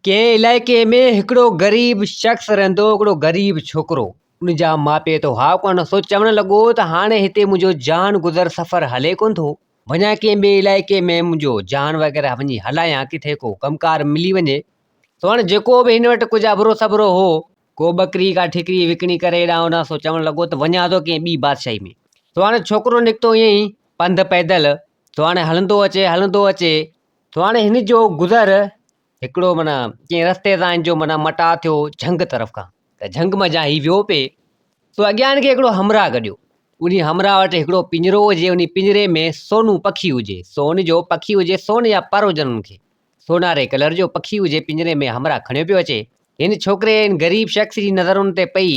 कंहिं इलाइक़े में हिकिड़ो ग़रीब शख़्स रहंदो हो, हिकिड़ो ग़रीब छोकिरो। उन जा माउ पीउ तो हा कोन। सो चवणु लॻो त हाणे हिते मुंहिंजो जान गुज़र सफ़र हले कोन थो। वञा कंहिं ॿिए इलाइक़े में मुंहिंजो जान वग़ैरह वञी हलायां, किथे को कमकार मिली वञे। सो हाणे जेको बि हिन वटि कुझु अबरो सबरो हो, को ॿकरी का ठिकरी विकिणी करे हेॾां होॾां, सो चवणु लॻो त वञा थो कंहिं ॿी बादशाही में। सो हाणे छोकिरो निकितो ईअं ई पंधु पैदल। सो हाणे हलंदो अचे। सो हाणे हिन जो गुज़र हिकिड़ो माना कंहिं रस्ते तां जो माना मटा थियो झंग तरफ़ खां। त झंग मज़ा ही वियो पिए। सो अॻियां हिनखे हिकिड़ो हमरा गॾियो। उन हमरा वटि हिकिड़ो पिंजरो हुजे, उन पिंजरे में सोनू पखी हुजे। सोन जो पखी हुजे, सोन या पर हुजनि उनखे, सोनारे कलर जो पखी हुजे, पिंजरे में हमरा खणियो पियो अचे। हिन छोकिरे हिन ग़रीब शख़्स जी नज़र उन ते पई।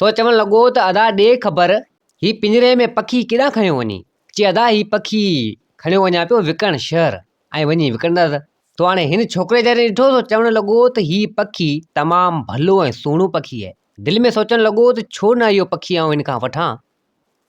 सो चवणु लॻो त अदा ॾे ख़बर, ही पिंजरे में पखी केॾां खयो वञे। चई अदा ही पखी खणियो वञा पियो विकण शहर, ऐं वञी विकिणंदसि। तो हाणे हिन छोकिरे जॾहिं ॾिठो त चवणु लॻो त हीउ पखी तमामु भलो ऐं सुहिणो पखी आहे। दिलि में सोचणु लॻो त छो न इहो पखी आउं हिन खां वठां।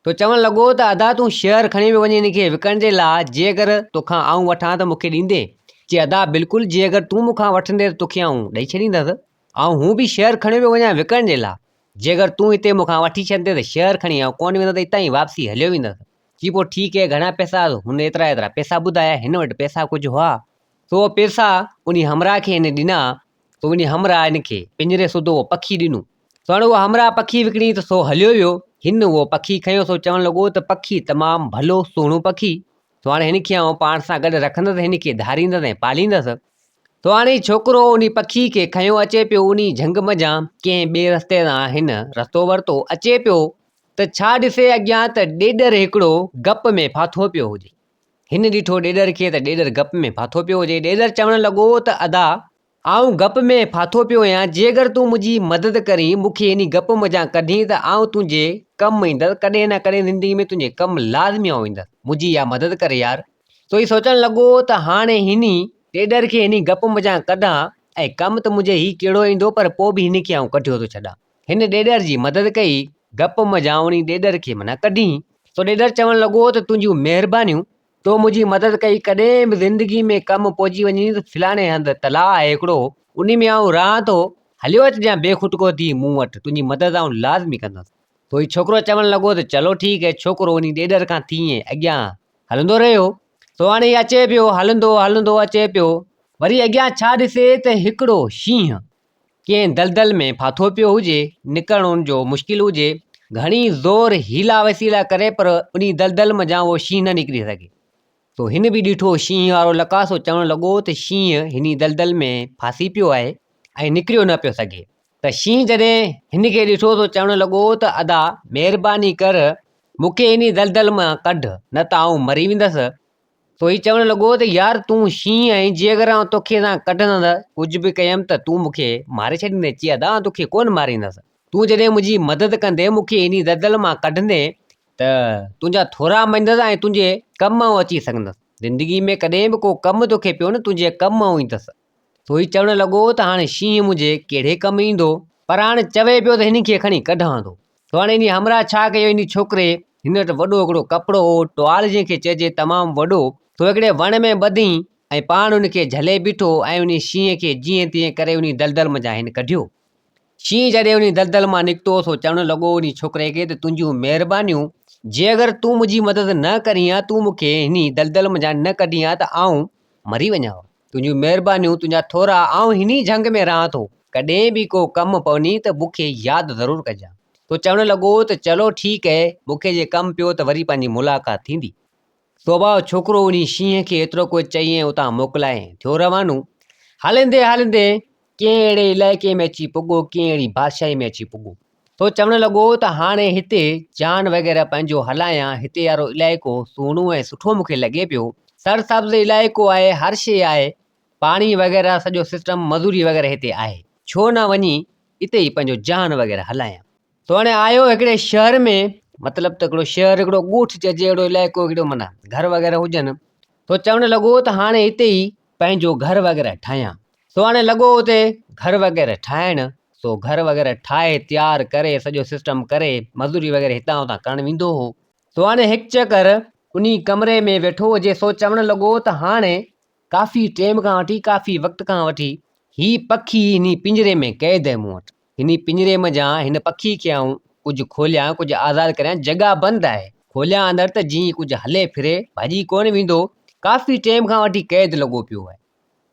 तो चवणु लॻो त अदा तूं शहर खणी पियो वञे हिनखे विकण जे लाइ, जे अगरि तोखां आउं वठां त मूंखे ॾींदे? चई अदा बिल्कुलु, जे अगरि तूं मूंखां वठंदे त तोखे आउं ॾेई छॾींदसि। ऐं हू बि शहर खणी पियो वञा विकण जे लाइ। जे अगरि तूं हिते मूंखां वठी छॾंदे त शहर खणी आउं कोन वेंदसि, हितां ई वापसी हलियो वेंदसि। चई पोइ ठीकु आहे, घणा पैसा? हुन एतिरा पैसा ॿुधाया। हिन वटि पैसा कुझु हुआ। सो पैसा उन हमरा खे हिन ॾिना। तो उन हमरा हिनखे पिंजरे सूधो उहो पखी ॾिनो। सो हाणे उहा हमरा पखी विकिणी त सो हलियो वियो। हिन उहो पखी खयो। सो चवणु लॻो त पखी तमामु भलो सुहिणो पखी। सो हाणे हिनखे आउं पाण सां गॾु रखंदसि, हिनखे धारींदसि ऐं पालींदसि। तो हाणे छोकिरो उन पखी खे खयो अचे पियो उन झंग मज़ा कंहिं ॿिए रस्ते तां हिन रस्तो वरितो अचे पियो। त छा ॾिसे अॻियां त ॾेॾर हिकिड़ो गप में फाथो पियो हुजे। हिन ॾिठो ॾेॾर खे त ॾेॾर गप में फाथो पियो हुजे। ॾेॾर चवणु लॻो त अदा आउं गप में फाथो पियो आहियां, जे अगरि तूं मुंहिंजी मदद करीं, मूंखे इन गप मज़ा कढीं, त आउं तुंहिंजे कमु ईंदसि। कॾहिं न कॾहिं ज़िंदगी में तुंहिंजे कमु लाज़मी आउं ईंदसि। मुंहिंजी इहा मदद करे यार। तो ही सोचणु लॻो त हाणे हिन ॾेॾर खे हिन गप मज़ा कढां, ऐं कमु त मुंहिंजे ही कहिड़ो ईंदो, पर पोइ बि हिनखे आउं कढियो थो छॾां। हिन ॾेॾर जी मदद कई, गप मज़ा उन ॾेॾर खे माना कढी। तो ॾेॾर चवणु लॻो त तुंहिंजियूं महिरबानियूं, तो मुंहिंजी मदद कई। कॾहिं बि ज़िंदगी में कमु पहुची वञी त फलाणे हंधि तलाउ आहे हिकिड़ो, उन में आउं रहां थो, हलियो अचिजांइ बेखुटको थी मूं वटि, तुंहिंजी मदद आउं लाज़मी कंदुसि। तो ही छोकिरो चवणु लॻो त चलो ठीकु आहे। छोकिरो उन ॾेॾर खां तीअं अॻियां हलंदो रहियो। सो हाणे अचे पियो, हलंदो अचे पियो। वरी अॻियां छा ॾिसे त हिकिड़ो शींहं कंहिं दलदल में फाथो पियो हुजे। निकिरणु उनजो मुश्किल हुजे, घणी ज़ोर हीला वसीला करे, पर उन दलदल मज़ा उहो शींहं न निकिरी सघे। तो हिन बि ॾिठो शींहं वारो लकासो, चवणु लॻो त शींहं हिन दलदल में फासी पियो आहे ऐं निकिरियो न पियो सघे। त शींहं जॾहिं हिन खे ॾिठो तो चवणु लॻो त अदा महिरबानी कर, मूंखे इन दलदल मां कढ, न त आउं मरी वेंदसि। तो ही चवणु लॻो त यार तूं शींहं आहीं, जे अगरि आउं तोखे सां कढंदसि, कुझु बि कयमि त तूं मूंखे मारे छॾींदे। चई अदा तोखे कोन मारींदसि। तूं जॾहिं मुंहिंजी मदद कंदे, मूंखे इन दलदल मां कढंदे, त तुंहिंजा थोरा महीनंदसि ऐं तुंहिंजे कमु आउं अची सघंदसि। ज़िंदगी में कॾहिं बि को कमु तोखे पियो न, तुंहिंजे कमु आउं ईंदसि। तो ही चवणु लॻो त हाणे शींहं मुंहिंजे कहिड़े कमु ईंदो, पर हाणे चवे पियो त हिन खे खणी कढां थो। तो हाणे इन हमरा छा कयो, इन छोकिरे हिन वटि वॾो हिकिड़ो कपिड़ो हो, टुवाल जंहिंखे चइजे तमामु वॾो, तो हिकिड़े वण में ॿधी ऐं पाण उनखे झले बीठो ऐं उन शींहं खे जीअं तीअं करे उन दलदल मज़ा हिन कढियो। शींहं जॾहिं उन दलदल मां निकितो, सो चवणु लॻो उन छोकिरे खे त तुंहिंजियूं महिरबानियूं, जे अगरि तूं मुंहिंजी मदद न करीं हा, तूं मूंखे हिन दलदल मज़ा न कढी हा, त आउं मरी वञा हा। तुंहिंजियूं महिरबानियूं, तुंहिंजा थोरा, आउं हिन झंग में रहां थो, कॾहिं बि को कमु पवनी त मूंखे यादि ज़रूरु कजां। तो चवणु लॻो त चलो ठीकु आहे, मूंखे जे कमु पियो त वरी पंहिंजी मुलाक़ात थींदी। स्वभाव छोकिरो उन शींहं खे एतिरो कुझु चई उतां मोकिलाए थियो रवानो। हलंदे हलंदे कंहिं अहिड़े इलाइक़े में अची पुॻो, कंहिं अहिड़ी बादशाही में अची पुॻो। तो चवणु लॻो त हाणे हिते जान वग़ैरह पंहिंजो हलायां, हिते वारो इलाइक़ो सुहिणो ऐं सुठो मूंखे लॻे पियो। सरसब्ज़ इलाइक़ो आहे, हर शइ आहे, पाणी वग़ैरह सॼो सिस्टम, मज़ूरी वग़ैरह हिते आहे। छो न वञी हिते ई पंहिंजो जान वग़ैरह हलायां। तो हाणे आयो हिकिड़े शहर में, मतिलबु त हिकिड़ो शहर, हिकिड़ो ॻोठ चइजे, अहिड़ो इलाइक़ो, हिकिड़ो माना घर वग़ैरह हुजनि। तो चवणु लॻो त हाणे हिते ई पंहिंजो घर वग़ैरह ठाहियां। सो हाणे लॻो हुते घर वग़ैरह ठाहिणु। सो घर वग़ैरह ठाहे तयारु करे सॼो सिस्टम करे, मज़ूरी वग़ैरह हितां हुतां करणु वेंदो हो। सो हाणे हिकु चकर उन कमरे में वेठो हुजे। सो चवणु लॻो त हाणे काफ़ी टाइम खां वठी, काफ़ी वक़्त खां वठी ही पखी हिन पिंजरे में क़ैद आहे मूं वटि। हिन पिंजरे मंझां हिन पखी खे आऊं कुझु खोलियां, कुझु आज़ादु करियां, जॻह बंदि आहे। खोलियां अंदरि त जीअं कुझु हले फिरे, भॼी कोन वेंदो, काफ़ी टाइम खां वठी क़ैद लॻो पियो आहे।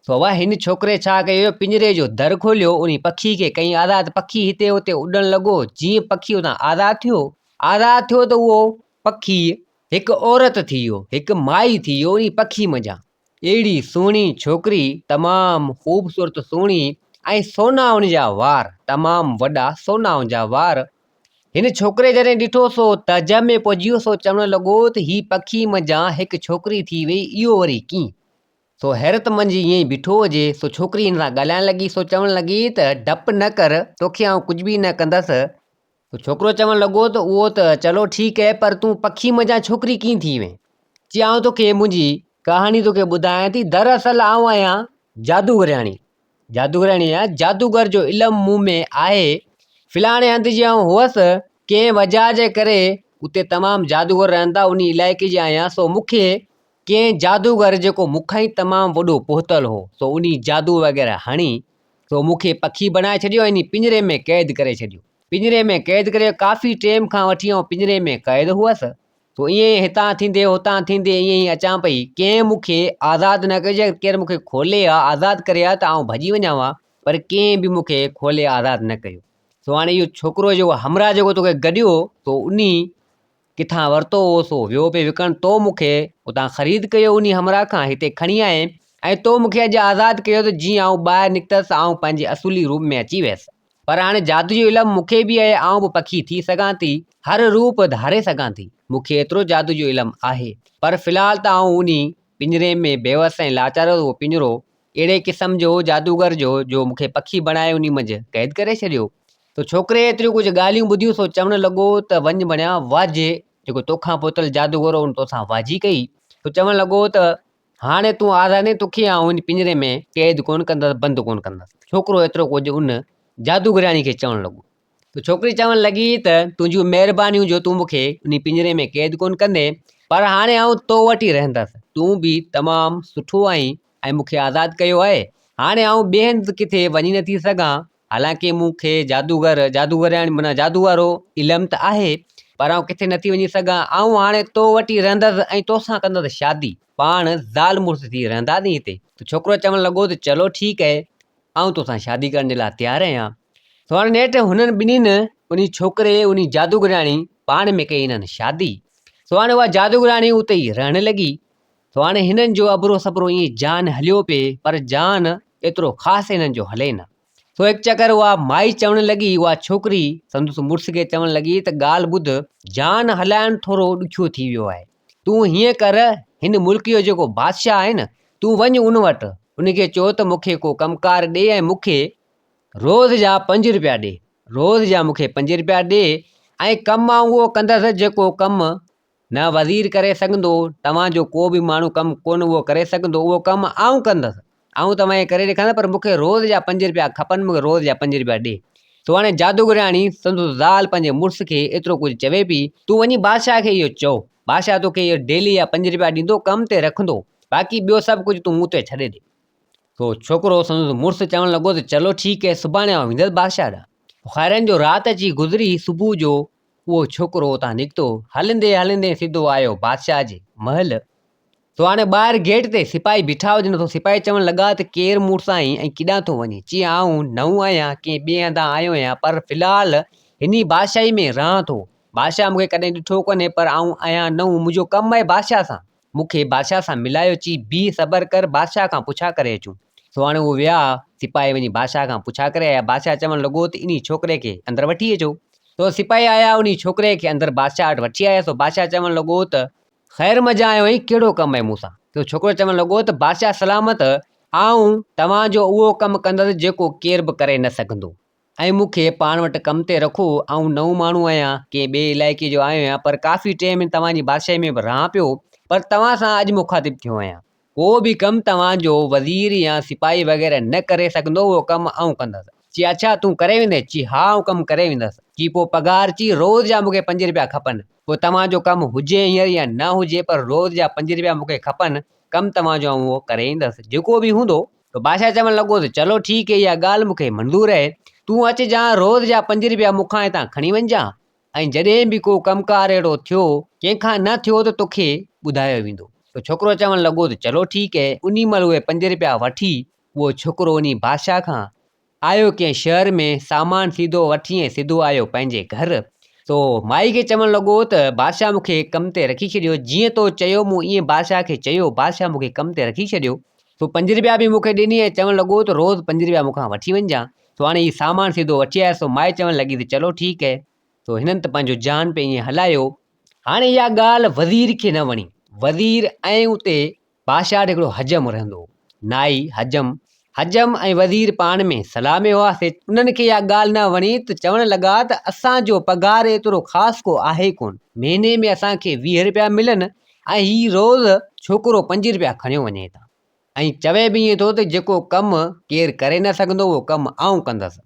सो वाह, हिन छोकिरे छा कयो, पिंजरे जो दर खोलियो, उन पखी खे कईं आज़ादु। पखी हिते हुते उॾणु लॻो। जीअं पखी उतां आज़ादु थियो त उहो पखी हिकु औरत थी वियो, हिकु माई थी वियो उन पखी मंझां। अहिड़ी सुहिणी छोकिरी, तमामु ख़ूबसूरत सुहिणी, ऐं सोना उनजा वार, तमामु वॾा सोना उनजा वार। हिन छोकिरे जॾहिं ॾिठो सो तइजब में पइजी वियो। सो चवणु लॻो त ही पखी मंझां हिकु छोकिरी थी वई, इहो वरी कीअं? सो हैरत मंझि ईअं ई बीठो हुजे। सो छोकिरी हिन सां ॻाल्हाइण लॻी। सो चवणु लॻी त डपु न कर, तोखे आउं कुझु बि न कंदसि। तो छोकिरो चवणु लॻो त उहो त चलो ठीकु आहे, पर तूं पखी मंझां छोकिरी कीअं थी वएं? चई, आउं तोखे मुंहिंजी कहाणी तोखे ॿुधायां थी। दरअसल आउं आहियां जादूगरयाणी आहियां। जादूगर जो इल्मु मूं में आहे। फिलहाणे हंधि जी आउं हुअसि, कंहिं वजह जे करे उते तमामु जादूगर रहंदा, उन इलाइक़े जी आहियां। सो मूंखे कंहिं जादूगर जेको मूंखां ई तमामु वॾो पोहतल हो, सो उन जादू वग़ैरह हणी सो मूंखे पखी बणाए छॾियो, इन पिंजरे में क़ैद करे छॾियो। पिंजरे में क़ैद करे काफ़ी टाइम खां वठी आउं पिंजरे में क़ैद हुअसि। सो ईअं ई हितां थींदे हुतां थींदे ईअं ई अचां पई। कंहिं मूंखे आज़ादु न कजे। केरु मूंखे खोले आहे, आज़ादु करे आहे त आउं भॼी वञां हा, पर कंहिं बि मूंखे खोले आज़ादु न कयो। सो हाणे इहो छोकिरो जेको हमरा जेको तोखे गॾियो, तो उन किथां वरितो हो, सो वियो पियो विकणु। तो मूंखे उतां ख़रीद कयो उन हमरा खां, हिते खणी आए, ऐं तो मूंखे अॼु आज़ादु कयो। त जीअं आउं ॿाहिरि निकितसि, आउं पंहिंजे असुली रूप में अची वियसि। पर हाणे जादू जो इल्मु मूंखे बि आहे, आउं बि पखी थी सघां थी, हर रूप धारे सघां थी। मूंखे एतिरो जादू जो इल्मु आहे। पर फ़िलहाल त आउं उन पिंजरे में बेवस ऐं लाचार। उहो पिंजरो अहिड़े क़िस्म जो जादूगर जो मूंखे पखी बणाए उन मंझि क़ैद करे छॾियो। तो छोकिरे एतिरियूं कुझु ॻाल्हियूं ॿुधियूं। सो चवणु लॻो त वञ बणिया वाजे, जेको तोखां पोतल जादूगर हुन तोसां वाजी कई। तो चवणु लॻो त हाणे तूं आज़ादु, तोखे आउं इन पिंजरे में क़ैद कोन कंदसि, बंदि कोन कंदसि। छोकिरो एतिरो कुझु उन जादूगराणी खे चवणु लॻो। तो छोकिरी चवणु लॻी त तुंहिंजियूं महिरबानियूं जो तूं मूंखे उन पिंजरे में क़ैद कोन कंदे, पर हाणे आउं तो वटि ई रहंदसि। तूं बि तमामु सुठो आहीं ऐं मूंखे आज़ादु कयो आहे। हाणे आउं ॿिए हंधि किथे वञी नथी सघां। हालांकि मूंखे जादूगराणी माना जादू वारो इल्मु त आहे, पर आउं किथे नथी वञी सघां। आउं हाणे तो वटि ई रहंदसि ऐं तोसां कंदसि शादी। पाण ज़ाल मुड़ुस थी रहंदासीं हिते। त छोकिरो चवणु लॻो त चलो ठीकु आहे, आउं तोसां शादी करण जे लाइ तयारु आहियां। सो हाणे नेठि हुननि ॿिन्हिनि, उन छोकिरे उन जादूगराणी पाण में कई हिननि शादी। सो हाणे उहा जादूगराणी उते ई रहणु लॻी। सो हाणे हिननि जो अबरो सबरो ईअं जान हलियो पिए, पर जान एतिरो ख़ासि हिननि जो हले न। सो हिकु चकर उहा माई चवणु लॻी, उहा छोकिरी संदसि मुड़ुस खे चवणु लॻी त ॻाल्हि ॿुध, जान हलाइणु थोरो ॾुखियो थी वियो आहे। तूं हीअं कर, हिन मुल्क जो जेको बादशाह आहे न, तूं वञ उन वटि, उनखे चओ त मूंखे को कमकार ॾे ऐं मूंखे रोज़ जा 5 रुपया ॾे। रोज़ जा मूंखे 5 रुपया ॾे, ऐं कमु मां उहो कंदसि जेको कमु न वज़ीर करे सघंदो, तव्हांजो को बि माण्हू कमु कोन उहो करे सघंदो, उहो कमु आउं कंदसि। आउं तव्हांखे करे ॾेखारींदसि, पर मूंखे रोज़ जा 5 रुपया खपनि, मूंखे रोज़ जा 5 रुपया ॾे। सो हाणे जादूगराणी संदसि ज़ाल पंहिंजे मुड़ुस खे एतिरो कुझु चवे पई, तूं वञी बादशाह खे इहो चओ, बादशाह तोखे इहो डेली जा 5 रुपया ॾींदो, कम ते रखंदो, बाक़ी ॿियो सभु कुझु तूं मूं ते छॾे ॾे। सो छोकिरो संदसि मुड़ुस चवणु लॻो त चलो ठीकु आहे, सुभाणे आउं वेंदसि बादशाह ॾांहुं। ख़ैरनि जो राति अची गुज़री। सुबुह जो उहो छोकिरो उतां निकितो, हलंदे हलंदे सिधो आयो बादशाह जे महल। सो हाणे ॿाहिरि गेट ते सिपाही बीठा हुजनि। सो सिपाही चवणु लॻा त केरु मुड़ुस आहीं ऐं केॾां थो वञे? चई, आउं नओं आहियां, कंहिं ॿिए हंधां आयो आहियां, पर फ़िलहाल हिन बादशाही में रहां थो। बादशाह मूंखे कॾहिं ॾिठो कोन्हे, पर आउं आहियां नओं, मुंहिंजो कमु आहे बादशाह सां, मूंखे बादशाह सां मिलायो। चई, बीह सबर कर, बादशाह खां पुछा करे अचूं। सो हाणे उहो विया, सिपाही वञी बादशाह खां पुछा करे आया। बादशाह चवणु लॻो त इन छोकिरे खे अंदरि वठी अचो। तो सिपाही आया, उन छोकिरे खे अंदरि बादशाह वटि वठी आया। सो बादशाह चवणु लॻो त ख़ैर मज़ा आयो ऐं कहिड़ो कमु आहे मूंसां? तो छोकिरो चवणु लॻो त बादशाह सलामत, आउं तव्हांजो उहो कमु कंदसि जेको केर बि करे न सघंदो, ऐं मूंखे पाण वटि कम ते रखो। आउं नओं माण्हू आहियां, कंहिं ॿिए इलाइक़े जो आयो आहियां, पर काफ़ी टाइम तव्हांजी बादशाही में बि रहां पियो, पर तव्हां सां अॼु मुखातिबु थियो आहियां। को बि कमु तव्हांजो वज़ीर या सिपाही वग़ैरह न करे सघंदो, उहो कमु आउं कंदसि। चई, अच्छा तूं करे वेंदे? चई, हा आउं कमु करे वेंदसि। चई, पोइ पघार? चई, रोज़ जा मूंखे 5 रुपया खपनि। पोइ तव्हांजो कमु हुजे हींअर या न हुजे, पर रोज़ जा 5 रुपया मूंखे खपनि। कमु तव्हांजो आउं उहो करे ईंदसि, जेको बि हूंदो। तो बादशाह चवणु लॻो त चलो ठीकु आहे, इहा ॻाल्हि मूंखे मंज़ूर आहे। तूं अचिजांइ रोज़ जा 5 रुपया मूंखां हितां खणी वञिजांइ, ऐं जॾहिं बि को कमकार अहिड़ो थियो कंहिंखां न थियो त तोखे ॿुधायो वेंदो। तो छोकिरो चवणु लॻो त चलो ठीकु आहे। उन महिल उहे 5 रुपया वठी उहो छोकिरो उन बादशाह खां आयो कंहिं शहर में, सामान सीधो वठी ऐं सिधो आयो पंहिंजे घर। तो माई खे चवणु लॻो त बादशाह मूंखे कम ते रखी छॾियो, जीअं तो चयो मूं ईअं बादशाह खे चयो, बादशाह मूंखे कम ते रखी छॾियो। तो 5 रुपया बि मूंखे ॾिनी ऐं चवणु लॻो त रोज़ 5 रुपया मूंखां वठी वञिजांइ। तो हाणे हीउ सामान सिधो वठी आयसि। माई चवणु लॻी त चलो ठीकु आहे। तो हिननि त पंहिंजो जान पे ईअं हलायो। हाणे इहा ॻाल्हि वज़ीर खे न वणी। वज़ीर ऐं उते बादशाह वटि हिकिड़ो हजम रहंदो हो, नाई हजम ऐं वज़ीर पाण में सलाह में हुआसीं। उन्हनि खे इहा ॻाल्हि न वणी त चवणु लॻा त असांजो पघार एतिरो ख़ासि को आहे कोन, महीने में असांखे 20 रुपया मिलनि ऐं हीउ रोज़ छोकिरो 5 रुपया खणियो वञे था, ऐं चवे बि ईअं थो त जेको कमु केरु करे न सघंदो उहो कमु आउं कंदसि।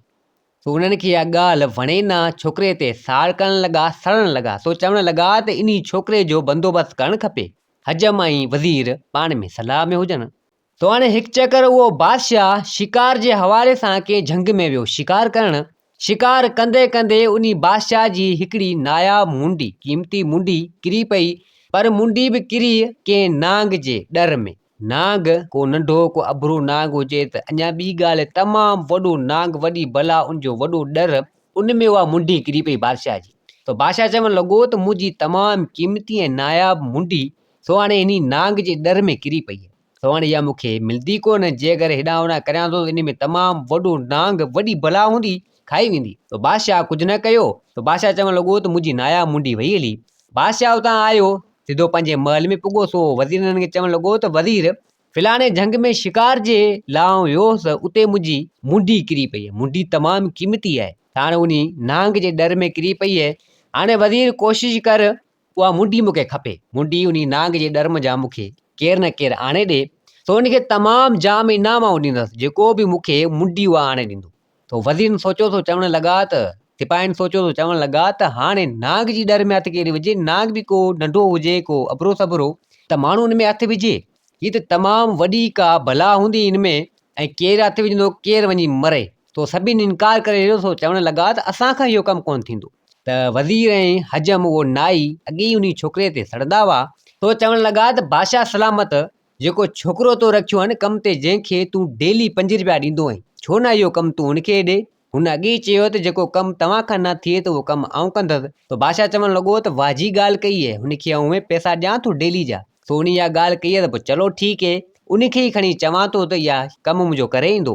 तो उन्हनि खे इहा ॻाल्हि वणे न, छोकिरे ते साड़ करणु लॻा, सड़णु लॻा। सो चवणु लॻा त इन छोकिरे जो बंदोबस्तु करणु खपे, हजम ऐं वज़ीर पाण में सलाह में हुजनि। तो हाणे हिकु चकर उहो बादशाह शिकार जे हवाले सां कंहिं झंग में वियो शिकार करणु। शिकार कंदे कंदे उन बादशाह जी हिकिड़ी नायाब मुंडी, क़ीमती मुंडी किरी पई, पर मुंडी बि किरी कंहिं नांग जे डर में। नांग को नंढो को अबरो नांग हुजे त अञा ॿी ॻाल्हि, तमामु वॾो नांग, वॾी बला, उनजो वॾो डर, उन में उहा मुंडी किरी पई बादशाह जी। तो बादशाह चवणु लॻो त मुंहिंजी तमामु क़ीमती ऐं नायाब मुंडी सो हाणे इन नांग जे डर में किरी पई आहे। सो हाणे इहा मूंखे मिलंदी कोन, जे अगरि हेॾां होॾां करियां थो इन में तमामु वॾो नांग, वॾी बला हूंदी, खाई वेंदी। तो बादशाह कुझु न कयो। तो बादशाह चवणु लॻो त मुंहिंजी नायाब मुंडी वई हली। बादशाह उतां आयो, सिधो पंहिंजे महल में पुॻो। सो वज़ीरनि खे चवणु लॻो त वज़ीर फिलाणे झंग में शिकार जे लाइ वियोसि, उते मुंहिंजी मुंडी किरी पई आहे, मुंडी तमामु क़ीमती आहे, हाणे उन नांग जे डर में किरी पई आहे। हाणे वज़ीर कोशिशि कर उहा मुंडी मूंखे खपे, मुंडी उन नांग जे डर जा मूंखे केरु न केरु आणे ॾे। तो उनखे तमामु जाम इनाम ॾींदुसि जेको बि मूंखे मुंडी उहा आणे ॾींदो। तो वज़ीर सोचियो तो चवणु लॻा त सिपाहियुनि सोचियो तो चवणु लॻा त हाणे नांग जी डर में हथु केरु विझे, नांग बि को नंढो हुजे, को अबरो सबरो, त माण्हू हुन में हथु विझे, हीअ त तमामु वॾी का भला हूंदी हिन में, ऐं केरु हथु विझंदो केरु वञी मरे। तो सभिनी इनकार करे छॾियो। सो चवणु लॻा त असांखां इहो कमु कोन थींदो। त वज़ीर ऐं हजम उहो नाई अॻे ई उन छोकिरे ते सड़ंदा हुआ। तो चवणु लॻा त बादशाह सलामत, जेको छोकिरो तो रखियो आहे न कम ते, जंहिंखे तूं डेली 5 रुपया ॾींदो आहीं, छो न इहो कमु तूं हुनखे ॾे। हुन अॻे ई चयो त जेको कमु तव्हां खां न थिए त उहो कमु आउं कंदसि। तो बादशाह चवणु लॻो त वाजी ॻाल्हि कई आहे, हुनखे आउं पैसा ॾियां थो डेली जा। सो उन इहा ॻाल्हि कई आहे त पोइ चलो ठीकु आहे, उनखे ई खणी चवां थो त इहा कमु मुंहिंजो करे ईंदो।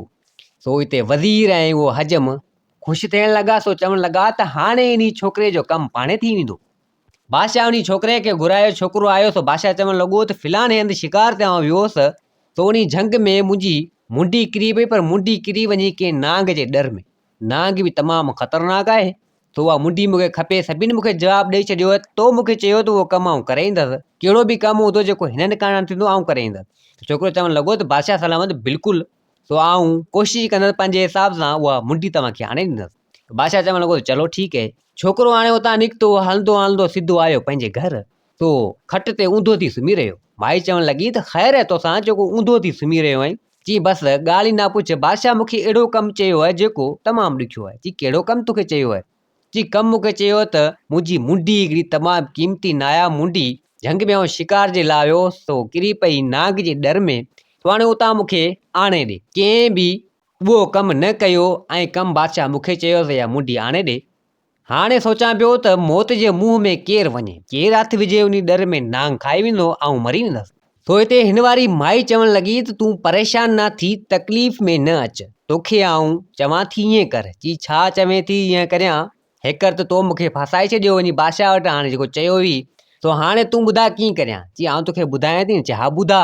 सो हिते वज़ीर ऐं उहो हजम ख़ुशि थियण लॻा। सो चवणु लॻा त हाणे इन छोकिरे जो कमु पाणे थी वेंदो। बादशाह उन छोकिरे खे घुरायो, छोकिरो आयो। सो बादशाह चवणु लॻो त फिलाणे हंधि शिकार ते आउं वियोसि, तो उन झंग में मुंहिंजी मुंडी किरी पई, पर मुंडी किरी वञी कंहिं नांग जे डर में। नांग बि तमामु ख़तरनाक आहे, तो उहा मुंडी मूंखे खपे। सभिनी मूंखे जवाबु ॾेई छॾियो आहे, तो मूंखे चयो त उहो कमु आउं करे ईंदसि, कहिड़ो बि कमु हूंदो जेको हिननि कारणु थींदो आउं करे ईंदसि। छोकिरो चवणु लॻो त बादशाह सलामत, बिल्कुलु, सो आउं कोशिशि कंदसि पंहिंजे हिसाब सां उहा मुंडी तव्हांखे आणे ॾींदसि। बादशाह चवणु लॻो त चलो ठीकु आहे। छोकिरो हाणे उतां निकितो, हलंदो हलंदो सिधो आयो पंहिंजे घर। तो खट ते ऊंधो थी सुम्ही रहियो। माई चवणु लॻी त ख़ैरु आहे तोसां जेको ऊंधो थी सुम्ही रहियो आहीं। चई बसि ॻाल्हि ई न पुछ, बादशाह मूंखे अहिड़ो कमु चयो आहे जेको तमामु ॾुखियो आहे। चई कहिड़ो कमु तोखे चयो आहे? चई कमु मूंखे चयो त मुंहिंजी मुंडी हिकिड़ी तमामु क़ीमती नायाब मुंडी, झंग में आउं शिकार जे लाइ वियोसि, सो किरी पई नांग जे डर में। तो हाणे उतां मूंखे आणे ॾे। कंहिं बि उहो कमु न कयो ऐं कमु बादशाह मूंखे चयोसि इहा मुंडी आणे ॾे। हाणे सोचां पियो त मौत जे मुंहं में केरु वञे, केरु हथु विझे उन डर में, नांग खाई वेंदो, ऐं मरी वेंदसि। सो हिते हिन वारी माई चवणु लॻी त तूं परेशान न थी, तकलीफ़ में न अचु, तोखे आउं चवां थी ईअं कर। चई छा चवें थी ईअं करियां? हेकर त तो मूंखे फासाए छॾियो वञी बादशाह वटि, हाणे जेको चयो हुई। सो हाणे तूं ॿुधाए कीअं करियां? चई आउं तोखे ॿुधायां थी। चई हा ॿुधा।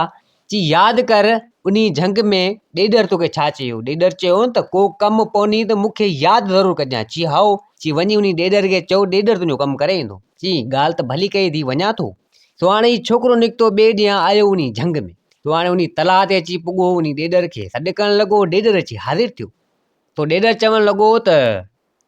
चई यादि कर उन झंग में ॾेॾर तोखे छा चयो? ॾेॾर चयो त को कमु पवनी त मूंखे यादि ज़रूरु कजांइ। चई हाओ। चई वञी उन ॾेॾर खे चओ, ॾेॾर तुंहिंजो कमु करे ईंदो। चई ॻाल्हि त भली कई थी, वञा थो। सो हाणे हीउ छोकिरो निकितो, ॿिए ॾींहुं आयो उन झंग में। तो हाणे उन तलाउ ते अची पुॻो, उन ॾेॾर खे सॾु करणु लॻो। ॾेॾर अची हाज़िर थियो। तो ॾेॾर चवणु लॻो त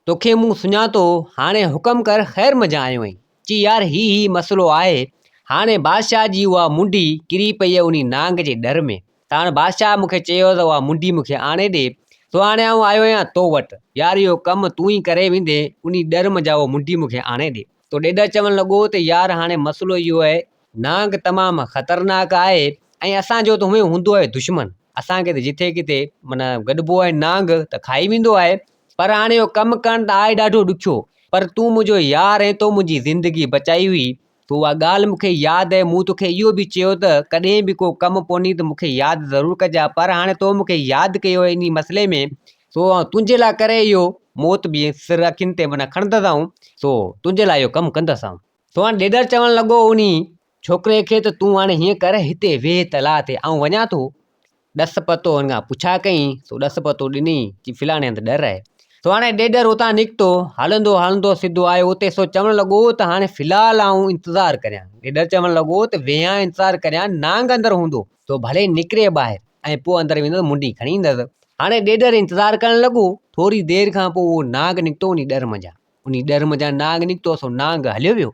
तोखे मूं सुञातो, हाणे हुकम कर, ख़ैरु मज़ा आयो आहीं। चई यार ही मसइलो आहे, हाणे बादशाह जी उहा मुंडी किरी पई आहे उन नांग जे डर में, त हाणे बादशाह मूंखे चयो त उहा मुंडी मूंखे आणे ॾे। सो हाणे आउं आयो आहियां तो वटि, यार इहो कमु तूं ई करे वेंदे, उन डर में जा उहो मुंडी मूंखे आणे ॾे। तो ॾेॾर चवणु लॻो त यार हाणे मसइलो इहो आहे, नांग तमामु ख़तरनाक आहे ऐं असांजो त हुएं हूंदो आहे दुश्मन। असांखे त जिथे किथे माना गॾिबो आहे नांग त खाई वेंदो आहे, पर हाणे इहो कमु करणु त आहे ॾाढो ॾुखियो। पर तूं मुंहिंजो यार ऐं तो मुंहिंजी ज़िंदगी बचाई हुई, तो उहा ॻाल्हि मूंखे यादि आहे। मूं तोखे इहो बि चयो त कॾहिं बि को कमु पवंदी त मूंखे यादि ज़रूरु कजां, पर हाणे तो मूंखे यादि कयो इन मसइले में, सो तुंहिंजे लाइ करे इहो मौत बि सिर अखियुनि ते माना खणंदसि आऊं, सो तुंहिंजे लाइ इहो कमु कंदसि आऊं। सो हाणे ॾेॾर चवणु लॻो उन छोकिरे खे त तूं हाणे हीअं कर, हिते वेह तलाउ ते, आउं वञा थो। ॾस पतो हुन खां पुछा कईं, सो ॾस पतो ॾिनी की फिलाणे हंधि डर आहे। सो हाणे ॾेॾर उतां निकितो, हलंदो हलंदो सिधो आयो उते। सो चवणु लॻो त हाणे फ़िलहालु आउं इंतज़ारु करियां। ॾेॾर चवणु लॻो त वेहां इंतज़ारु करियां, नांग अंदरि हूंदो तो भले निकिरे ॿाहिरि ऐं पोइ अंदरि वेंदुसि मुंडी खणी ईंदुसि। हाणे ॾेॾर इंतज़ारु करणु लॻो, थोरी देरि खां पोइ उहो नांग निकितो उन डर मंझां नांग निकितो। सो नांग हलियो वियो।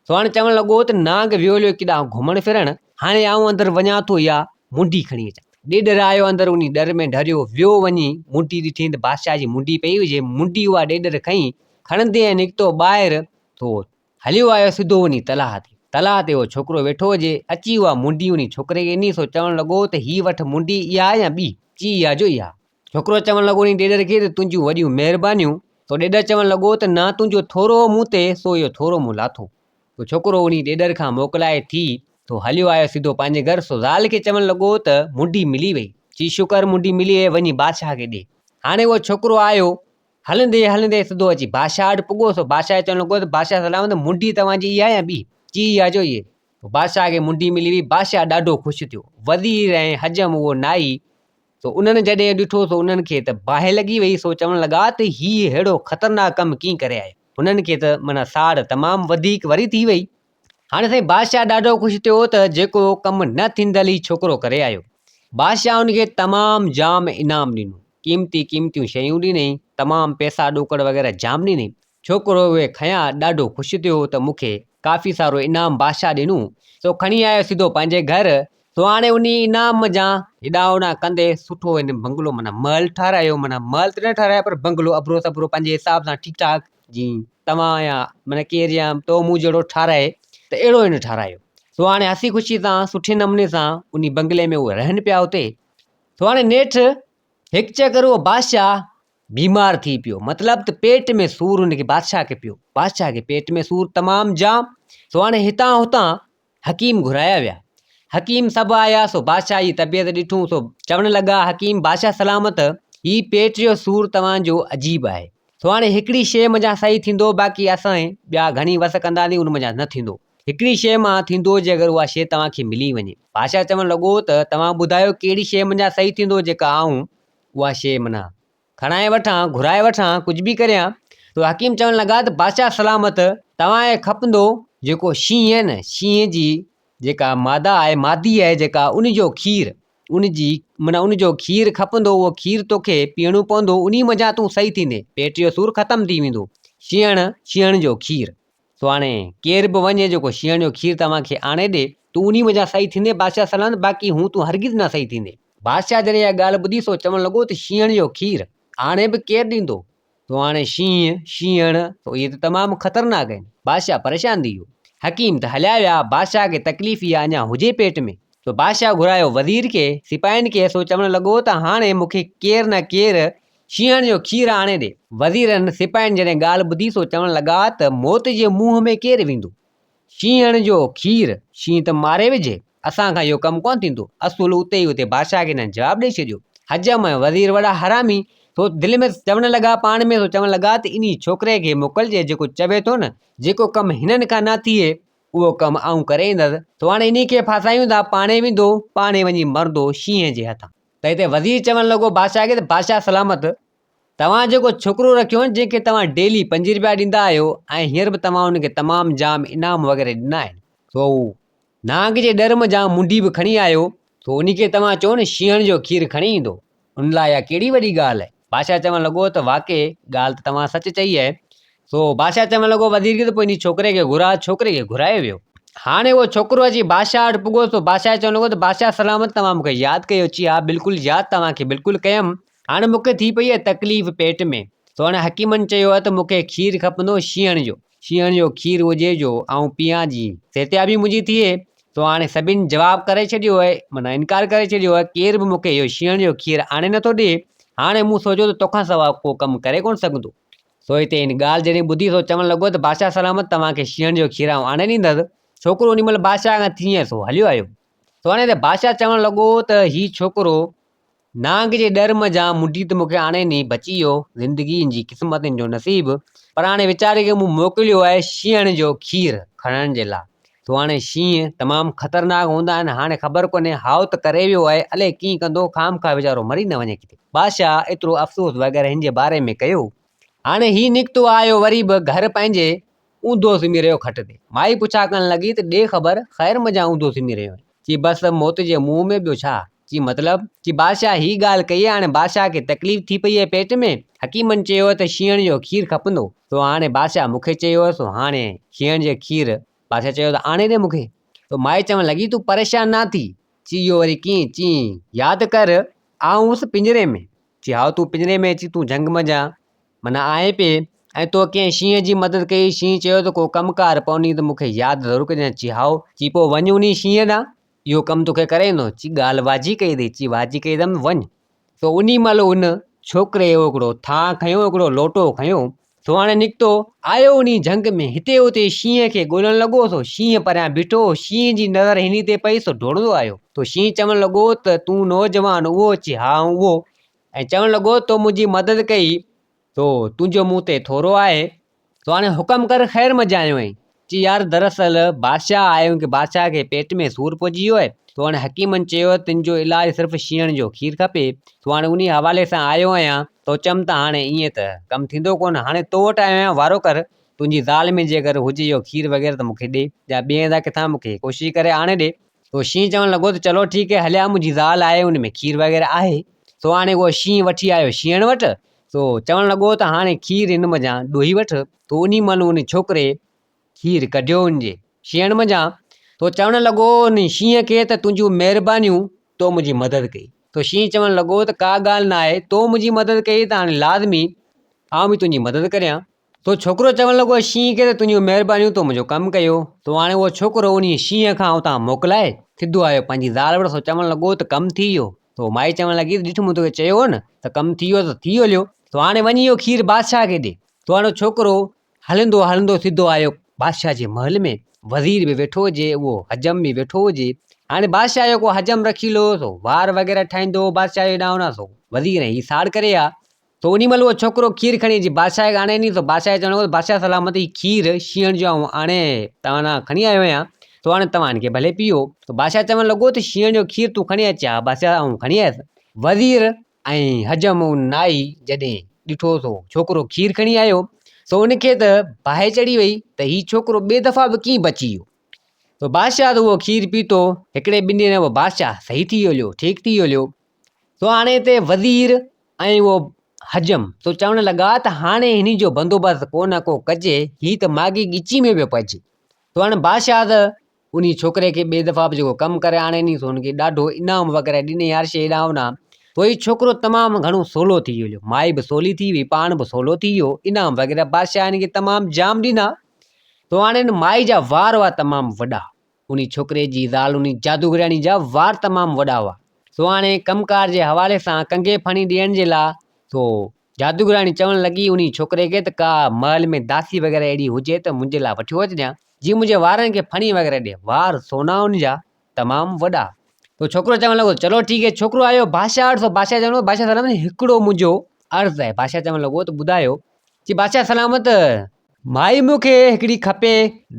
सो हाणे चवणु लॻो त नांग वियो हलियो केॾांहुं घुमणु फिरणु, हाणे आउं अंदरि वञा थो या मुंडी खणी अचां। ॾेॾर आयो अंदरि, उन डर में डरियो वियो, वञी मुंडी ॾिठी त बादशाह जी मुंडी पई हुजे। मुंडी उहा ॾेॾर खईं, खणंदे ऐं निकितो ॿाहिरि, तो हलियो आयो सिधो वञी तलाउ ते। तलाउ ते उहो छोकिरो वेठो हुजे, अची उहा मुंडी उन छोकिरे खे ॾिनी। सो चवणु लॻो त हीअ वठि मुंडी, इहा या ॿी? चई इहा जो इहा। छोकिरो चवणु लॻो उन ॾेॾर खे त तुंहिंजियूं वॾियूं महिरबानियूं। तो ॾेॾर चवणु लॻो त न तुंहिंजो थोरो मूं ते, सो इहो थोरो मूं लाथो। तो छोकिरो उन ॾेॾर खां मोकिलाए थी तो हलियो आयो सिधो पंहिंजे घर। सो ज़ाल खे चवणु लॻो त मुंडी मिली वई। चई शुकर मुंडी मिली वई, वञी बादशाह खे ॾे। हाणे उहो छोकिरो आयो, हलंदे हलंदे सिधो अची बादशाह वटि पुॻो। सो बादशाह चवणु लॻो त बादशाह सलामत, मुंडी तव्हांजी इहा या ॿी? चई इहा जो इहे। बादशाह खे मुंडी मिली हुई। बादशाह ॾाढो ख़ुशि थियो। वज़ीर ऐं हजम उहो नाई, सो उन्हनि जॾहिं ॾिठो सो उन्हनि खे त बाहि लॻी वई। सो चवणु लॻा त हीअ अहिड़ो ख़तरनाक कमु कीअं करे आयो। उन्हनि खे त माना साड़ तमामु वधीक वरी थी वई। हाणे साईं बादशाह ॾाढो ख़ुशि थियो त जेको कमु न थींदल ई छोकिरो करे आयो। बादशाह उनखे तमामु जाम इनाम ॾिनो, क़ीमतियूं शयूं ॾिनई, तमामु पैसा ॾोकड़ वग़ैरह जाम ॾिनई। छोकिरो उहे खयां ॾाढो ख़ुशि थियो त मूंखे काफ़ी सारो इनाम बादशाह ॾिनो। सो खणी आयो सिधो पंहिंजे घर। सो हाणे उन इनाम जा हेॾां होॾां कंदे सुठो हिन बंगलो माना महल ठारायो। माना महल त न ठारायो, पर बंगलो अबरो सबिरो पंहिंजे हिसाब सां ठीकु ठाक, जीअं तव्हां या माना केरु या तो मूं जहिड़ो ठाराए त अहिड़ो हिन ठारायो। सो हाणे हसी ख़ुशी सां सुठे नमूने सां उन बंगले में उहे रहनि पिया उते। सो हाणे नेठि हिकु चकर उहो बादशाह बीमार थी पियो, मतिलबु त पेट में सूरु हुनखे बादशाह खे पियो। बादशाह खे पेट में सूरु तमामु जाम। सो हाणे हितां हुतां हकीम घुराया विया। हकीम सभु आया। सो बादशाह जी तबियत ॾिठूं। सो चवणु लॻा हकीम बादशाह सलामत, ही पेट जो सूरु तव्हांजो अजीब आहे। सो हाणे हिकिड़ी शइ मुंहिंजा सही थींदो, बाक़ी असां ॿिया घणी वस कंदासीं उन मुंहिंजा न थींदो। हिकिड़ी शइ मां थींदो जे अगरि उहा शइ तव्हांखे मिली वञे। बादशाह चवणु लॻो त तव्हां ॿुधायो कहिड़ी शइ मुंहिंजा सही थींदो, जेका आऊं उहा शइ माना खणाए वठां, घुराए वठां, कुझु बि करियां। तो हकीम चवणु लॻा त बादशाह सलामत, तव्हांखे खपंदो जेको शींहुं आहे न, शींहं जी जेका मादा आहे, मादी आहे जेका, उनजो खीरु, उनजो खीरु खपंदो। उहो खीरु तोखे पीअणो पवंदो, उन मज़ा तूं सही थींदे, पेट जो सूरु ख़तमु थी वेंदो। शींहं जो खीरु। सो हाणे केरु बि वञे जेको शींहं जो खीरु तव्हांखे आणे ॾे, तूं उन मज़ा सही थींदे बादशाह सलामत, बाक़ी हूं तूं हरगिज़ न सही थींदे। बादशाह जॾहिं इहा ॻाल्हि ॿुधी, सो चवणु लॻो त शींहं जो खीरु हाणे बि केरु ॾींदो। तो हाणे शींहं तो इहे त तमामु ख़तरनाक आहिनि। बादशाह परेशान थी वियो। हकीम त हलिया विया। बादशाह खे तकलीफ़ इहा अञा हुजे पेट में। तो बादशाह घुरायो वज़ीर खे, सिपाहियुनि खे। सो चवणु लॻो त हाणे मूंखे केरु न केरु शींहं जो खीरु आणे ॾे। वज़ीरनि सिपाहियुनि जॾहिं ॻाल्हि ॿुधी, सो चवणु लॻा त मौत जे मुंहं में केरु वेंदो। शींहं जो खीरु, शींहं त मारे विझे, असांखां इहो कमु कोन थींदो। असुल उते ई बादशाह खे न जवाबु ॾेई छॾियो। हजम वज़ीर वॾा हरामी। सो दिलि में चवणु लॻा पाण में, सो चवणु लॻा त इन छोकिरे खे मोकिलिजे जेको चवे थो न, जेको कमु हिननि खां न थिए उहो कमु आऊं करे ईंदुसि। तो हाणे इन खे फासायूं था, पाणे वेंदो, पाणे वञी मरंदो शींहं जे हथां। त हिते वज़ीर चवणु लॻो बादशाह खे त बादशाह सलामत, तव्हां जेको छोकिरो रखियो न, जंहिंखे तव्हां डेली 5 रुपया ॾींदा आहियो, ऐं हींअर बि तव्हां हुनखे तमामु जाम इनाम वग़ैरह ॾिना आहिनि, सो नांग जे डर में जाम मुंडी बि खणी आयो। सो उनखे तव्हां चओ न शींहं जो खीरु खणी ईंदो, उन लाइ इहा कहिड़ी वॾी ॻाल्हि आहे। बादशाह चवणु लॻो त वाक़ई ॻाल्हि त तव्हां सच चई आहे। सो बादशाह चवणु लॻो वज़ीर खे त पोइ इन छोकिरे खे छोकिरे खे घुरायो वियो। हाणे उहो छोकिरो अची बादशाह वटि पुॻो सो बादशाह चवणु लॻो त बादशाह सलामत तव्हां मूंखे यादि कयो अची हा बिल्कुलु यादि तव्हांखे बिल्कुलु कयमि। हाणे मूंखे थी पई आहे तकलीफ़ पेट में। तो हाणे हकीमनि चयो आहे त मूंखे खीरु खपंदो शींहण जो खीरु हुजे जो ऐं पीआं जी सिहतियाबी मुंहिंजी थिए। तो हाणे सभिनि जवाबु करे छॾियो आहे, माना इनकार करे छॾियो आहे, केरु बि मूंखे इहो शींहण जो खीरु आणे नथो ॾिए। हाणे मूं सोचियो त तोखां सवाइ को कमु करे कोन सघंदो। सो हिते हिन ॻाल्हि जॾहिं ॿुधी सो चवणु लॻो त बादशाह सलामत तव्हांखे शींहण जो खीरु आउं आणे ॾींदुसि। छोकिरो उन महिल बादशाह खां तीअं सो हलियो आयो। तो हाणे त बादशाह चवणु लॻो त हीउ छोकिरो नांग जे डर मज़ा मुंडी त मूंखे हाणे नी बची वियो, ज़िंदगी जी क़िस्मतनि जो नसीबु। पर हाणे वीचारे खे मूं मोकिलियो आहे शींहण जो खीरु खणण जे लाइ। तो हाणे शींहं तमामु ख़तरनाक हूंदा आहिनि। हाणे ख़बर कोन्हे हाउ त करे वियो आहे, अलाए कीअं कंदो, खामखा वीचारो मरी न वञे किथे। बादशाह एतिरो अफ़सोस वग़ैरह हिन जे बारे में कयो। हाणे हीउ निकितो आयो वरी बि घर पंहिंजे ऊंधो सुम्ही रहियो खट ते। माई पुछा करणु लॻी त ॾे ख़बर ख़ैर मज़ा ऊंधो सुम्ही रहियो आहे। चई बसि मौत जे मुंहं में ॿियो छा। चई मतिलबु चई बादशाह हीअ ॻाल्हि कई आहे। हाणे बादशाह खे तकलीफ़ थी पई आहे पेट में। हकीमनि चयो त शींहण जो खीरु खपंदो। तो हाणे बादशाह मूंखे चयो सो हाणे शींहण जो खीरु बादशाह चयो त आणे ॾे मूंखे। तो माई चवणु लॻी तूं परेशान न थी। चई इहो वरी कीअं। चई यादि कर आउं हुउसि पिंजरे में। चई हा तूं पिंजरे में अची तूं झंग मज़ा माना आहे पिए ऐं तो कंहिं शींहं जी मदद कई। शींहं चयो त को कमुकारु पवनी त मूंखे यादि ज़रूरु कजांइ। चई हाओ। चई पोइ वञ उन शींहं ॾांहुं, इहो कमु तोखे करे ईंदो। चई ॻाल्हि वाजी कई अथई। चई वाजी कई अथमि वञ। तो उन महिल उन छोकिरे हिकिड़ो थां खयो, हिकिड़ो लोटो खयो। तो हाणे निकितो आयो उन झंग में, हिते हुते शींहं खे ॻोल्हणु लॻो। सो शींहं परियां बीठो, शींहं जी नज़र हिन ते पई सो डोड़ंदो आयो। तो शींहं चवणु लॻो त तूं नौजवान उहो। चई हा उहो। ऐं चवणु लॻो तो मुंहिंजी मदद कई तो तुंहिंजो मूं ते थोरो आहे। तो हाणे हुकम कर ख़ैर मज़ा आयो आहीं। चई यार दरअसल बादशाह आयो कि बादशाह खे पेट में सूरु पइजी वियो आहे। तो हाणे हकीमनि चयो तुंहिंजो इलाजु सिर्फ़ु शींहण जो खीरु खपे। तो हाणे उन हवाले सां आयो आहियां। तो चयमि त हाणे ईअं त कमु थींदो कोन। हाणे तो वटि आयो आहियां, वारो कर तुंहिंजी ज़ाल में जेकर हुजे इहो खीरु वग़ैरह त मूंखे ॾे, या ॿिए हंधा किथां मूंखे कोशिशि करे आणे ॾे। तो शींहं चवणु लॻो त चलो ठीकु आहे हलिया मुंहिंजी ज़ाल आहे, उन में खीरु वग़ैरह आहे। तो हाणे उहो शींहं वठी आयो शींहण वटि। तो चवणु लॻो त हाणे खीरु हिन मज़ा ॾोही वठि। तो उन महिल उन छोकिरे खीरु कढियो हुनजे शींहण मज़ा। तो चवणु लॻो उन शींहं खे त तुंहिंजियूं महिरबानियूं तो मुंहिंजी मदद कई। तो शींहं चवणु लॻो त का ॻाल्हि न आहे, तो मुंहिंजी मदद कई त हाणे लाज़मी आउं बि तुंहिंजी मदद करियां। तो छोकिरो चवणु लॻो शींहं खे त तुंहिंजियूं महिरबानियूं तो मुंहिंजो कमु कयो। तो हाणे उहो छोकिरो उन शींहं खां उतां मोकिलाए सिधो आयो पंहिंजी ज़ाल वटि। सो चवणु लॻो त कमु थी वियो। तो माई चवणु लॻी ॾिठ मूं तोखे चयो न त कमु थी वियो त थी हलियो। तो हाणे वञी इहो खीरु बादशाह खे ॾे। तो हाणे छोकिरो हलंदो हलंदो सिधो आयो बादशाह जे महल में। वज़ीर बि वेठो हुजे, उहो हजम बि वेठो हुजे। हाणे बादशाह जो को हजम रखीलो सो वार वग़ैरह ठाहींदो बादशाह जे ॾांहुं न। सो वज़ीर ही साड़ करे आ। तो उन महिल उहो छोकिरो खीरु खणी अची बादशाह खे आणे ॾिनी। तो बादशाह चवणु लॻो बादशाह सलामती खीरु शींहण जो आउं हाणे तव्हां खणी आयो आहियां। तो हाणे तव्हां हिनखे भले पीओ। तो बादशाह चवणु लॻो त शींहण जो खीरु तूं खणी अचे हा बादशाह आउं खणी आयुसि। वज़ीर ऐं हजम नाई जॾहिं ॾिठो तो छोकिरो खीरु खणी आयो सो उनखे त बाहि चढ़ी वई त हीउ छोकिरो ॿिए दफ़ा बि कीअं बची वियो। तो बादशाह त उहो खीरु पीतो, हिकिड़े ॿिनि ॾींहंनि उहो बादशाह सही थी हलियो, ठीकु थी हलियो। तो हाणे हिते वज़ीर ऐं उहो हजम तो चवणु लॻा त हाणे हिन जो बंदोबस्तु को न को कजे, हीउ त माॻी ॻिची में पियो पइजे। तो हाणे बादशाह त उन छोकिरे खे ॿिए दफ़ा बि जेको कमु करे आणे ॾिनी सो हुनखे ॾाढो इनाम वग़ैरह ॾिनई हर शइ हेॾां होॾां। तो हीउ छोकिरो तमामु घणो सवलो थी हलियो, माई बि सवली थी वई, पाण बि सवलो थी वियो। इनाम वग़ैरह बादशाह हिनखे तमामु जाम ॾिना। तो हाणे हिन माई जा वार हुआ तमामु वॾा, उन छोकिरे जी ज़ाल उन जादूगराणी जा वार तमामु वॾा हुआ। सो हाणे कमकार जे हवाले सां कंघे फणी ॾियण जे लाइ तो जादूगराणी चवणु लॻी उन छोकिरे खे त का महल में दासी वग़ैरह अहिड़ी हुजे त मुंहिंजे लाइ वठी अचिजांइ, जीअं मुंहिंजे वारनि खे फणी वग़ैरह ॾे। वार सोना उन जा तमामु वॾा। तो छोकिरो चवणु लॻो चलो ठीकु है। छोकिरो आयो बादशाह वटि। बादशाह चवणु बादशाह सलामत हिकिड़ो मुंहिंजो अर्ज़ु आहे। बादशाह चवणु लॻो त ॿुधायो। चई बादशाह सलामत माई मूंखे हिकिड़ी खपे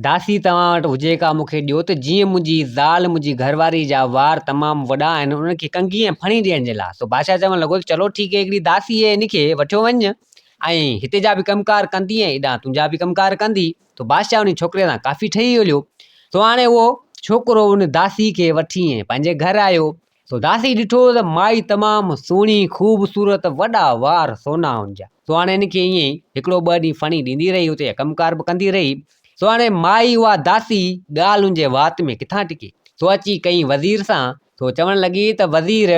दासी तव्हां वटि हुजे का मूंखे ॾियो त जीअं मुंहिंजी ज़ाल मुंहिंजी घरवारी जा वार तमामु वॾा आहिनि उनखे कंघी ऐं फणी ॾियण जे लाइ। सो बादशाह चवणु लॻो चलो ठीकु है हिकिड़ी दासी आहे हिनखे वठो वञ ऐं हिते जा बि कमकार कंदी ऐं हेॾां तुंहिंजा बि कमकार कंदी। तो बादशाह उन छोकिरे सां काफ़ी ठही हलियो। तो हाणे उहो छोकिरो उन दासी खे वठी ऐं पंहिंजे घर आयो। तो दासी ॾिठो त माई तमामु सुहिणी ख़ूबसूरत, वॾा वार सोना हुनजा। तो हाणे हिनखे ईअं ई हिकिड़ो ॿ ॾींहं फणी ॾींदी रही, उते कमकार बि कंदी रही। सो हाणे माई उहा दासी ॻाल्हि हुनजे वात में किथां टिके। सो अची कई वज़ीर सां, सो चवणु लॻी त वज़ीर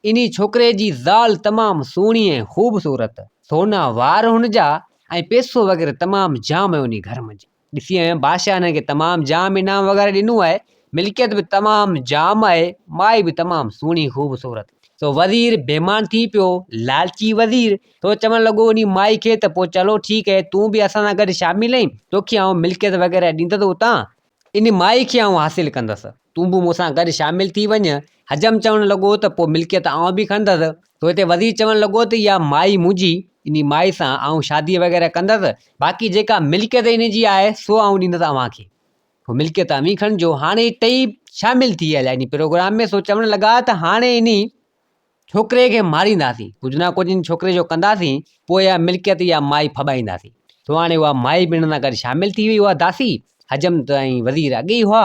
इन्ही छोकिरे जी ज़ाल तमामु सुहिणी ऐं ख़ूबसूरत, सोना वार हुनजा ऐं पैसो वग़ैरह तमामु जाम आहे उन घर में। ॾिसी आहियां बादशाह हिन खे तमामु जाम इनाम वग़ैरह ॾिनो आहे, मिल्कियत बि तमामु जाम आहे, माई बि तमामु सुहिणी ख़ूबसूरत। सो वज़ीर बेईमान थी पियो, लालची वज़ीर। तो चवणु लॻो उन माई खे त पोइ चलो ठीकु आहे, तूं बि असां सां गॾु शामिल आहीं, तोखे आउं मिल्कियत वग़ैरह ॾींदसि उतां, इन माई खे आउं हासिलु कंदसि, तूं बि मूंसां गॾु शामिल थी वञ। हजम चवणु लॻो त पोइ मिल्कियत आउं बि खणंदसि। तो हिते वज़ीर चवणु लॻो त इहा माई मुंहिंजी, इन माई सां आउं शादी वग़ैरह कंदसि, बाक़ी जेका मिल्कियत इन जी आहे सो आउं ॾींदसि अव्हांखे, पोइ मिल्कियत अव्हीं खणिजो। हाणे टई शामिल थी विया इन प्रोग्राम में। सो चवणु लॻा त हाणे इन छोकिरे खे मारींदासीं, कुझु न कुझु इन छोकिरे जो कंदासीं, पोइ इहा मिल्कियत इहा माई फॿाईंदासीं। सो हाणे उहा माई बि हिन सां गॾु शामिल थी वई, उहा दासी। हजम ऐं वज़ीर अॻे ई हुआ।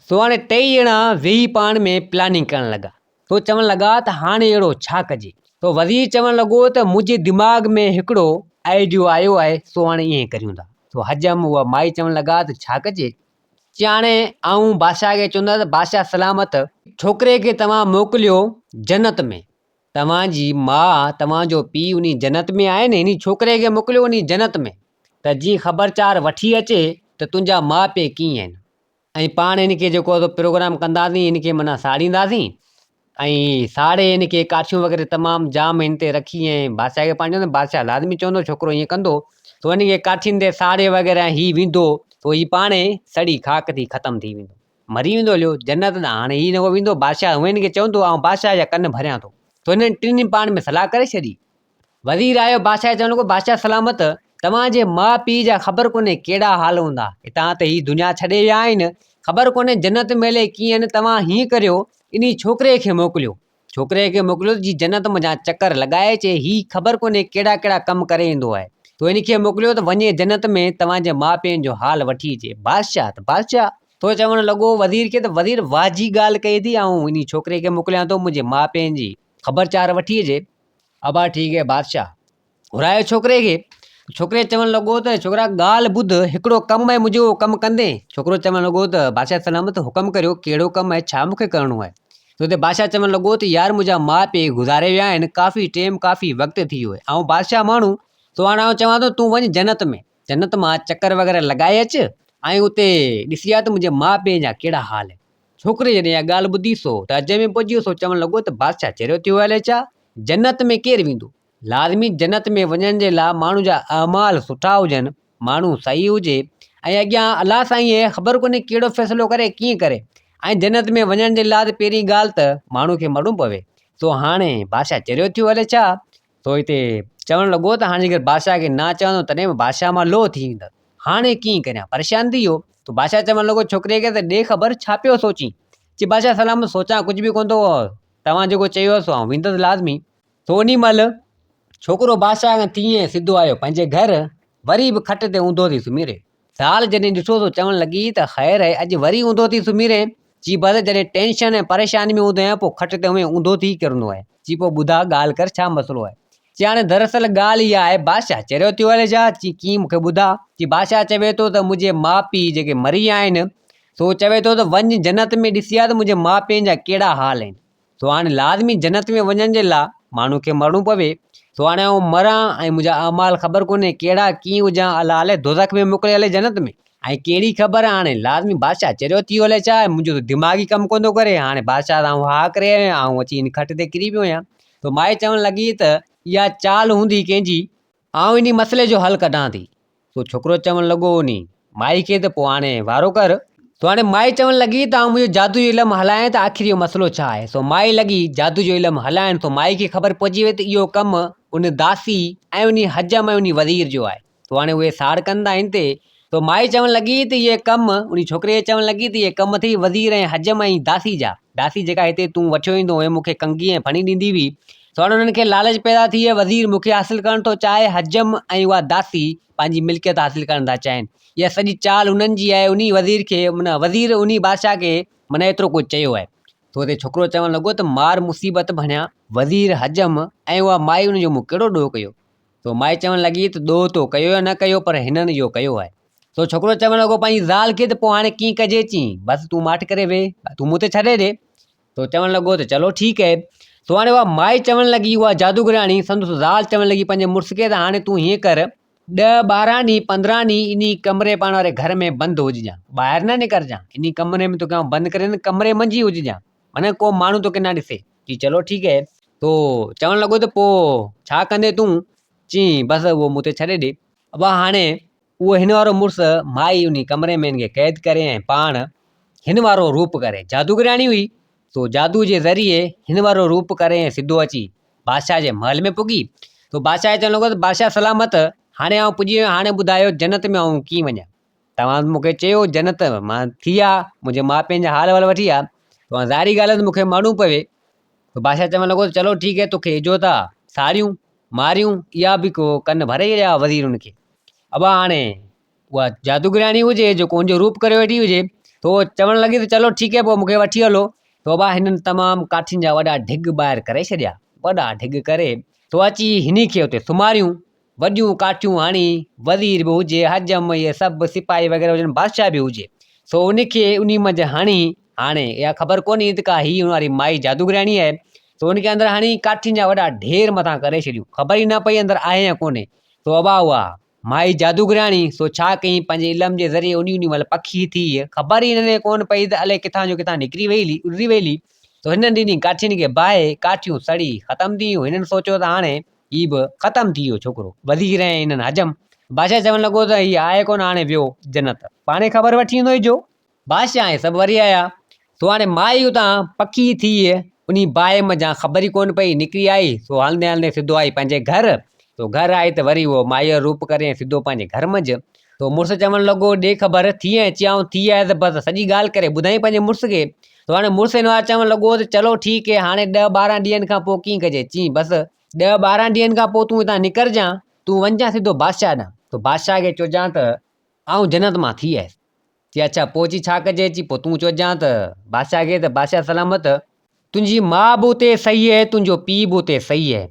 सो हाणे टई ॼणा वेही पाण में प्लानिंग करणु लॻा। तो चवणु लॻा त हाणे अहिड़ो छा कजे। तो वज़ीर चवणु लॻो त मुंहिंजे दिमाग़ में हिकिड़ो आइडियो आयो आहे, सो हाणे ईअं करियूं था। सो हजम उहा माई चवणु लॻा त छा कजे। हाणे आऊं बादशाह खे चवंदसि, बादशाह सलामत, छोकिरे खे तव्हां मोकिलियो जन्नत में, तव्हांजी माउ तव्हांजो पीउ उन जन्नत में आहे न, इन छोकिरे खे मोकिलियो उन जन्नत में, त जीअं ख़बरचार वठी अचे त तुंहिंजा माउ पीउ कीअं आहिनि, ऐं पाण इनखे जेको प्रोग्राम कंदासीं इनखे माना साड़ींदासीं, ऐं साड़े इनखे काठियूं वग़ैरह तमामु जाम हिन ते रखी, ऐं बादशाह खे पाण चवंदो, बादशाह लाज़मी चवंदो छोकिरो ईअं कंदो, तो इनखे काठियुनि ते साड़े वग़ैरह हीउ वेंदो, तो हीउ पाणे सड़ी खाक थी ख़तमु थी वेंदो, मरी वेंदो हलियो जन्नत न। हाणे हीउ न वेंदो, बादशाह हूअं हिनखे चवंदो ऐं बादशाह जा कन भरियां थो। तो हिननि टिनी पाण में सलाह करे छॾी। वज़ीर आयो बादशाह चवणु लॻो, बादशाह सलामत, तव्हांजे माउ पीउ जा ख़बर कोन्हे कहिड़ा हाल हूंदा, हितां त हीउ दुनिया छॾे विया आहिनि, ख़बर कोन्हे जन्नत में हले कीअं आहिनि। तव्हां हीअं करियो, इन छोकिरे खे मोकिलियो, छोकिरे खे मोकिलियो जी जन्नत मुंहिंजा चकर लॻाए अचे, हीउ ख़बर कोन्हे कहिड़ा कहिड़ा कमु करे ईंदो आहे, तो इनखे मोकिलियो त वञे जन्नत में तव्हांजे माउ पीउनि जो हाल वठी अचे। बादशाह तो चवणु लॻो वज़ीर खे, त वज़ीर वाजी ॻाल्हि कई थी, ऐं इन छोकिरे खे मोकिलियां थो मुंहिंजे माउ पीउनि जी ख़बरचार वठी अचे। अबा ठीकु है बादशाह, घुरायो छोकिरे खे। छोकिरे चवणु लॻो त छोकिरा ॻाल्हि ॿुध, हिकिड़ो कमु आहे मुंहिंजो, उहो कमु कंदे। छोकिरो चवणु लॻो त बादशाह सलामत हुकुम करियो, कहिड़ो कमु आहे, छा मूंखे करिणो आहे। तो हिते बादशाह चवणु लॻो त यार मुंहिंजा माउ पीउ गुज़ारे विया आहिनि, काफ़ी टाइम काफ़ी वक़्तु थी वियो आहे, ऐं बादशाह माण्हू, तो हाणे आउं चवां थो तूं वञ जन्नत में, जन्नत मां चकर वग़ैरह लॻाए अचु, ऐं उते ॾिसी आ त मुंहिंजे माउ पीउ जा कहिड़ा हाल आहिनि। छोकिरे जॾहिं इहा ॻाल्हि ॿुधी सो त अज में पहुची वियो। सो चवणु लॻो त बादशाह चरियो थियो हले छा, जन्नत में केरु वेंदो, लाज़मी जन्नत में वञण जे लाइ माण्हू जा अमाल सुठा हुजनि, माण्हू सही हुजे, ऐं अॻियां अलाह साईं ख़बर कोन्हे कहिड़ो फ़ैसिलो करे कीअं करे, ऐं जन्नत में वञण जे लाइ त पहिरीं ॻाल्हि त माण्हू खे मरणो पवे। सो हाणे बादशाह चरियो थियो हले छा। सो हिते चवणु लॻो त हाणे जेकर बादशाह खे ना चवंदो तॾहिं बि बादशाह मां लोह थी वेंदसि, हाणे कीअं करियां, परेशान थी वियो। तो बादशाह चवणु लॻो छोकिरे खे त ॾे ख़बर छा पियो सोची। चई बादशाह सलाम सोचां कुझु बि कोन थो, तव्हां जेको चयो सो आउं वेंदुसि लाज़मी। तो उन महिल छोकिरो बादशाह खां तीअं सिधो आयो पंहिंजे घर, वरी बि खट ते ऊंधो थी सुम्ही रहे। ज़ाल जॾहिं ॾिठो त चवणु लॻी त ख़ैर आहे, अॼु वरी ऊंधो थी सुम्ही रहे। जी बस जॾहिं टेंशन ऐं परेशानी में हूंदो आहियां पोइ खट ते उहे ऊंधो थी किरंदो आहे। जी पोइ ॿुधा ॻाल्हि कर छा मसइलो आहे। चई हाणे दरअसल ॻाल्हि इहा आहे, बादशाह चरियो थियो हले छा। चई कीअं मूंखे ॿुधा। चई बादशाह चवे थो त मुंहिंजे माउ पीउ जेके मरी विया आहिनि, सो चवे थो त वञ जन्नत में ॾिसी आ त मुंहिंजे माउ पीउनि जा कहिड़ा हाल आहिनि। सो हाणे लाज़मी जन्नत में वञण जे लाइ माण्हू खे मरणो पवे। सो हाणे आउं मरां ऐं मुंहिंजा अमाल ख़बर कोन्हे कहिड़ा कीअं हुजां, अलाह हले दोज़ख में मोकिले हले जन्नत में, ऐं कहिड़ी ख़बर हाणे लाज़मी बादशाह चरियो थियो हले छा। मुंहिंजो त दिमाग़ ई कमु कोन थो करे। हाणे बादशाह आउं हा करे आहियां, आउं अची इन खट ते किरी पियो आहियां। तो माई चवणु लॻी त इहा चाल हूंदी कंहिंजी, आउं इन मसइले जो हल कढां थी। सो छोकिरो चवणु लॻो उनी माई खे त पोइ हाणे वारो कर। सो हाणे माई चवणु लॻी त आउं मुंहिंजो जादू जो इल्मु हलायां त आख़िर इहो मसइलो छा आहे। सो माई लॻी जादू जो इल्मु हलाइण। तो माई खे ख़बर पइजी वई त इहो कमु उन दासी ऐं उन हजम ऐं उन वज़ीर जो आहे। तो हाणे उहे साड़ कंदा हिन ते। तो माई चवणु लॻी त इहे कमु, उन छोकिरे खे चवणु लॻी त इहे कमु थी वज़ीर ऐं हजम ऐं दासी जा। दासी जेका हिते तूं वठियो ईंदो हुए मूंखे कंघी ऐं फणी ॾींदी हुई। सो हाणे हुननि खे लालच पैदा थी वियो, वज़ीर मूंखे हासिलु करणु थो चाहे, हजम ऐं उहा दासी पंहिंजी मिल्कियत हासिलु करणु था चाहिनि। इहा सॼी चाल उन्हनि जी आहे। उन वज़ीर खे माना वज़ीर उन बादशाह खे माना एतिरो कुझु चयो आहे। तो हिते छोकिरो चवणु लॻो त मार मुसीबत भञा वज़ीर हजम ऐं उहा माई उनजो मूं कहिड़ो ॾोह कयो। तो माई चवणु लॻी त ॾोह तो कयो या न कयो, पर हिननि इहो कयो आहे। तो छोकिरो चवणु लॻो पंहिंजी ज़ाल खे त पोइ हाणे कीअं कजे चई बसि तूं माठि करे वेह तूं मूं ते छॾे ॾे। तो चवणु लॻो त चलो ठीकु आहे। तो हाणे उहा माई चवणु लॻी उहा जादूगराणी संदसि ज़ाल चवणु लॻी पंहिंजे मुड़ुस खे त हाणे तूं हीअं कर 10-12 ॾींहं 15 ॾींहं इन कमरे पाण वारे घर में बंदि हुजिजांइ, ॿाहिरि न निकिरजांइ, इन कमरे में तोखे बंदि करे कमरे मंझि ई हुजिजांइ, माना को माण्हू तोखे न ॾिसे। चई चलो ठीकु आहे। तो चवणु लॻो त पोइ छा कंदे तूं? चई बसि उहो मूं ते छॾे ॾे। अब हाणे उहो हिन वारो मुड़ुसु माई उन कमरे में हिन खे क़ैद करे ऐं पाण हिन वारो रूप करे जादूगराणी हुई। तो जादू जे ज़रिए हिन वारो रूप करे ऐं सिधो अची बादशाह जे महल में पुगी। तो बादशाह चवणु लॻो त बादशाह सलामत, हाणे आउं पुॼी वियो, हाणे ॿुधायो जन्नत में आउं कीअं वञा? तव्हां मूंखे चयो जन्नत मां थी आहे, मुंहिंजे माउ पीउ जा हाल वाल वठी आहे, तव्हां ज़ाहिरी ॻाल्हि आहे त मूंखे माण्हू पवे। तो बादशाह चवणु लॻो त चलो ठीकु आहे, तोखे इजोत आहे, साड़ियूं मारियूं इहा बि को कन भरे ई रहिया वज़ीर हुनखे। अब हाणे उहा जादूगराणी हुजे जेको उनजो रूप करे वेठी हुजे, तो चवणु लॻी त चलो ठीकु आहे पोइ मूंखे वठी हलो। तो हिननि तमामु काठियुनि जा वॾा ढिग ॿाहिरि करे छॾिया, वॾा ढिग करे तो अची हिन खे उते सुम्हारियूं, वॾियूं काठियूं हणी, वज़ीर बि हुजे, हजम इहे सभु सिपाही वग़ैरह हुजनि, बादशाह बि हुजे, सो उनखे उन मंझि हणी, हाणे इहा ख़बर कोन्हे त का हीअ वारी माई जादूगराणी आहे। तो उनखे अंदरि हणी काठियुनि जा वॾा ढेर मथां करे छॾियूं, ख़बर ई न पई अंदरि आहे या कोन्हे। तो उहा माई जादूगराणी सो छा कयईं, पंहिंजे इल्म जे ज़रिए उन महिल पखी थी, ख़बर ई हिनखे कोन पई त अलाए किथां जो किथां निकिरी वेई उॾरी वेली। तो हिननि ॾिनी काठियुनि खे बाहि, काठियूं सड़ी ख़तमु थी वियूं। हिननि सोचियो त हाणे ही बि ख़तमु थी वियो छोकिरो, वज़ीर ऐं हिननि हजम। बादशाह चवणु लॻो त हीअ आहे कोन, हाणे वियो जन्नत, पाणे ख़बर वठी ईंदो जो। बादशाह ऐं सभु वरी आया। तो हाणे माई उतां पखी थी उन बाहि मंझां ख़बर ई कोन पई निकिरी आई, सो हलंदे हलंदे सिधो आई पंहिंजे घर। तो घर आई त वरी उहो माईअ जो रूप करे सिधो पंहिंजे घर मंझि। तो मुड़ुसु चवणु लॻो ॾे ख़बर थी आहे, चयाऊं थी आहे त बसि सॼी ॻाल्हि करे ॿुधाई पंहिंजे मुड़ुस खे। तो हाणे मुड़ुसु हिन वार चवणु लॻो त चलो ठीकु आहे, हाणे 10-12 ॾींहंनि खां पोइ कीअं कजे? चई बसि 10-12 ॾींहंनि खां पोइ तूं हितां निकिरजांइ, तूं वञजांइ सिधो बादशाह ॾांहुं। तो बादशाह खे चइजांइ त आउं जन्नत मां थी आयुसि। चई अच्छा पोइ चई छा कजे? चई पोइ तूं चइजांइ त बादशाह खे त बादशाह सलामत, तुंहिंजी माउ बि उते सही आहे, तुंहिंजो पीउ बि उते सही आहे,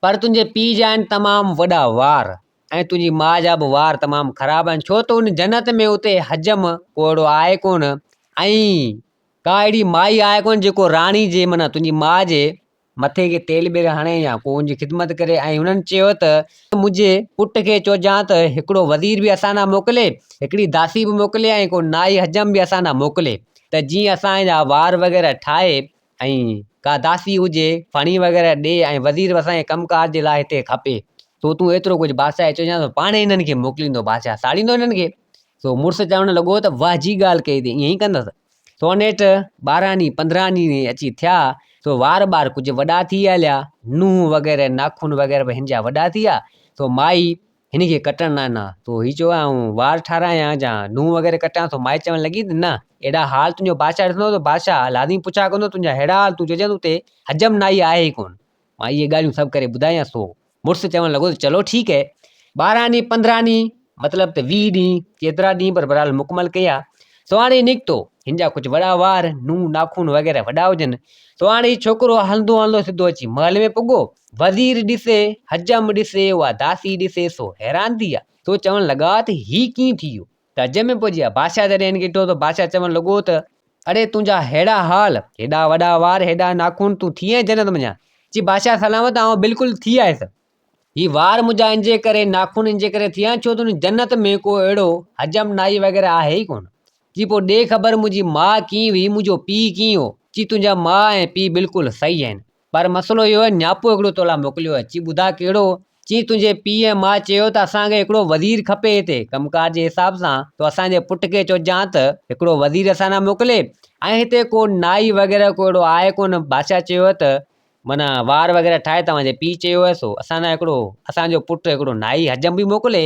पर तुंहिंजे पीउ जा आहिनि तमामु वॾा वार ऐं तुंहिंजी माउ जा बि वार तमामु ख़राबु आहिनि, छो त उन जन्नत में उते हजम को अहिड़ो आहे कोन, ऐं का अहिड़ी माई आहे कोन जेको राणी जे माना तुंहिंजी माउ जे मथे खे तेल बेल हणे या को उनजी ख़िदमत करे। ऐं हुननि चयो त मुंहिंजे पुट खे चइजांइ त हिकिड़ो वज़ीर बि असां ॾांहुं मोकिले, हिकिड़ी दासी बि मोकिले ऐं को नाई हजम बि असां ॾांहुं मोकिले, त जीअं असांजा वार वग़ैरह ठाहे ऐं का दासी हुजे फणी वग़ैरह ॾे ऐं वज़ीर बि असांजे कमकार जे लाइ हिते खपे। तो तूं एतिरो कुझु बादशाह चइजांइ पाणे हिननि खे मोकिलींदो, बादशाह साड़ींदो हिननि खे। सो मुड़ुसु चवणु लॻो त वाह जी ॻाल्हि कई अथई, ईअं ई कंदसि। सो नेठि 12 ॾींहं 15 ॾींहं अची थिया, सो वार ॿार कुझु वॾा थी हलिया, नूंहं वग़ैरह नाखून वग़ैरह बि हिन जा वॾा थी विया। सो माई हिन खे कटण न ॾिना। तो हीअ चयो आऊं वार ठारायां या नूंहं वग़ैरह कटां। तो माई चवणु लॻी त न, एॾा हाल तुंहिंजो बादशाह ॾिसंदो त बादशाह लाज़मी पुछा कंदो तुंहिंजा अहिड़ा हाल, तूं चइजांइ उते हजम नाई आहे ई कोन। मां इहे ॻाल्हियूं सभु करे ॿुधायांसि। तो मुड़ुसु चवणु लॻो त चलो ठीकु आहे, 12 ॾींहं 15 ॾींहं मतिलबु त 20 ॾींहं केतिरा ॾींहं पर बहरहाल मुकमल कया। सो हाणे निकितो, हिन जा कुझु वॾा वार, नूंहं नाखून वग़ैरह वॾा हुजनि। सो हाणे हीउ छोकिरो हलंदो हलंदो सिधो अची महल में पुॻो। वज़ीर ॾिसे, हजम ॾिसे, उहा दासी ॾिसे, सो हैरान थी विया। तो चवणु लॻा त हीउ कीअं थी वियो, त अज में पहुची विया। बादशाह जॾहिं हिनखे ॾिठो त बादशाह चवणु लॻो त अड़े तुंहिंजा हेड़ा हाल, हेॾा वॾा वार, हेॾा नाखून, तूं थी आहीं जन्नत में? चई बादशाह सलामत, आउं बिल्कुलु थी आयुसि। ही वार मुंहिंजा इनजे करे, नाखून इनजे करे थी विया छो त उन जन्नत में को अहिड़ो हजम नाई वग़ैरह आहे ई कोन। जी पोइ ॾे ख़बर मुंहिंजी माउ कीअं हुई, मुंहिंजो पीउ कीअं हो? चई तुंहिंजा माउ ऐं पीउ बिल्कुलु सही आहिनि, पर मसइलो इहो आहे न्यापो हिकिड़ो तोला मोकिलियो आहे। चई ॿुधा कहिड़ो? चई तुंहिंजे पीउ ऐं माउ चयो त असांखे हिकिड़ो वज़ीर खपे हिते कमकार जे हिसाब सां, तो असांजे पुट खे चइजांइ त हिकिड़ो वज़ीर असां ॾांहुं मोकिले, ऐं हिते को नाई वग़ैरह को अहिड़ो आहे कोन। बादशाह चयो त माना वार वग़ैरह ठाहे तव्हांजे पीउ चयो आहे, सो असां लाइ हिकिड़ो असांजो पुटु हिकिड़ो नाई हजम बि मोकिले,